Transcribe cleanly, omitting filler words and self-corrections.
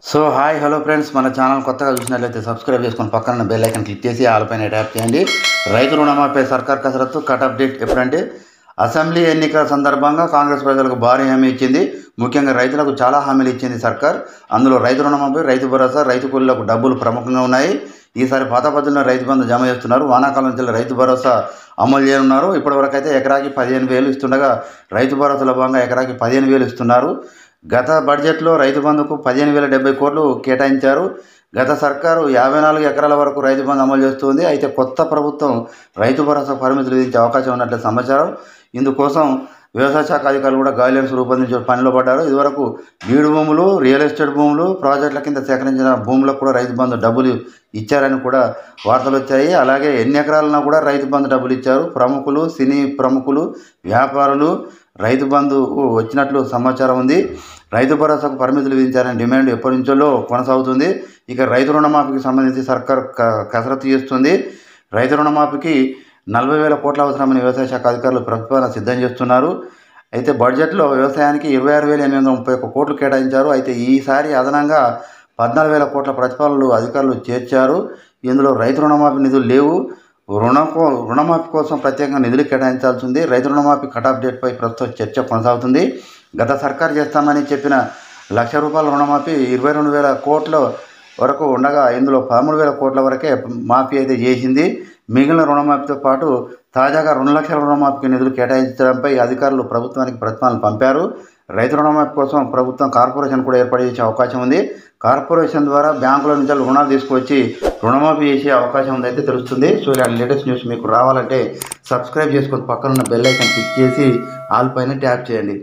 So hi hello friends, మన channel కొత్తగా చూసినట్లయితే సబ్స్క్రైబ్ చేసుకొని పక్కన బెల్ ఐకాన్ క్లిక్ చేసి ఆల్ పైన ట్యాప్ చేయండి. రైతు రుణమాఫీ సర్కార్ కసరత్తు కట్ అప్డేట్ ఎప్పుడంటే అసెంబ్లీ ఎన్నికల సందర్భంగా కాంగ్రెస్ ప్రజలకు భారీ హామీ ఇచ్చింది. ముఖ్యంగా రైతులకు చాలా హామీలు ఇచ్చింది సర్కార్. అందులో రైతు రుణమాఫీ, రైతు భరోసా, రైతు కూలీలకు డబ్బులు ప్రముఖంగా ఉన్నాయి. ఈసారి పాత పద్ధతిలో రైతు బంధు జమ చేస్తున్నారు. వానాకాలం నుంచి రైతు భరోసా అమలు చేయనున్నారు. ఇప్పటివరకు అయితే ఎకరాకి 15,000 ఇస్తుండగా రైతు భరోసాలో భాగంగా ఎకరాకి 15,000 ఇస్తున్నారు. గత బడ్జెట్లో రైతు బంధుకు 15,070 కోట్లు కేటాయించారు. గత సర్కారు 54 ఎకరాల వరకు రైతు బంధు అమలు చేస్తుంది. అయితే కొత్త ప్రభుత్వం రైతు భరోసా పరిమితులు విధించే అవకాశం ఉన్నట్లు సమాచారం. ఇందుకోసం వ్యవసాయ శాఖ అధికారులు కూడా గైడ్లైన్స్ రూపొందించే పనిలో పడ్డారు. ఇదివరకు బీడు భూములు, రియల్ ఎస్టేట్ భూములు, ప్రాజెక్టుల కింద సేకరించిన భూములకు కూడా రైతు బంధు డబ్బులు ఇచ్చారని కూడా వార్తలు వచ్చాయి. అలాగే ఎన్ని ఎకరాలన్నా కూడా రైతు బంధు డబ్బులు ఇచ్చారు. ప్రముఖులు, సినీ ప్రముఖులు, వ్యాపారులు రైతు బంధు వచ్చినట్లు సమాచారం ఉంది. రైతు భరోసాకు పరిమితులు విధించారని డిమాండ్ ఎప్పటి నుంచో కొనసాగుతుంది. ఇక రైతు రుణమాఫీకి సంబంధించి సర్కార్ కసరత్తు చేస్తుంది. రైతు రుణమాఫీకి 40,000 కోట్ల అవసరమని వ్యవసాయ శాఖ అధికారులు ప్రతిపాదన సిద్ధం చేస్తున్నారు. అయితే బడ్జెట్లో వ్యవసాయానికి 26,831 కోట్లు కేటాయించారు. అయితే ఈసారి అదనంగా 14,000 కోట్ల ప్రతిపాదనలు అధికారులు చేర్చారు. ఇందులో రైతు రుణమాఫీ నిధులు లేవు. రుణమాఫీ కోసం ప్రత్యేకంగా నిధులు కేటాయించాల్సి ఉంది. రైతు రుణమాఫీ కట్ ఆఫ్ డేట్పై ప్రస్తుతం చర్చ కొనసాగుతుంది. గత సర్కారు చేస్తామని చెప్పిన ₹1,00,000 రుణమాఫీ 22,000 కోట్ల వరకు ఉండగా ఇందులో 13,000 కోట్ల వరకే మాఫీ అయితే చేసింది. మిగిలిన రుణమాఫీతో పాటు తాజాగా 2,00,000 రుణమాఫీకి నిధులు కేటాయించడంపై అధికారులు ప్రభుత్వానికి ప్రతిపాదనలు పంపారు. రైతు రుణమాఫీ కోసం ప్రభుత్వం కార్పొరేషన్ కూడా ఏర్పాటు చేసే అవకాశం ఉంది. కార్పొరేషన్ ద్వారా బ్యాంకుల నుంచి రుణాలు తీసుకొచ్చి రుణమాఫీ చేసే అవకాశం ఉందైతే తెలుస్తుంది. సో ఇలాంటి లేటెస్ట్ న్యూస్ మీకు రావాలంటే సబ్స్క్రైబ్ చేసుకొని పక్కన ఉన్న బెల్ ఐకాన్ క్లిక్ చేసి ఆల్ పైన ట్యాప్ చేయండి.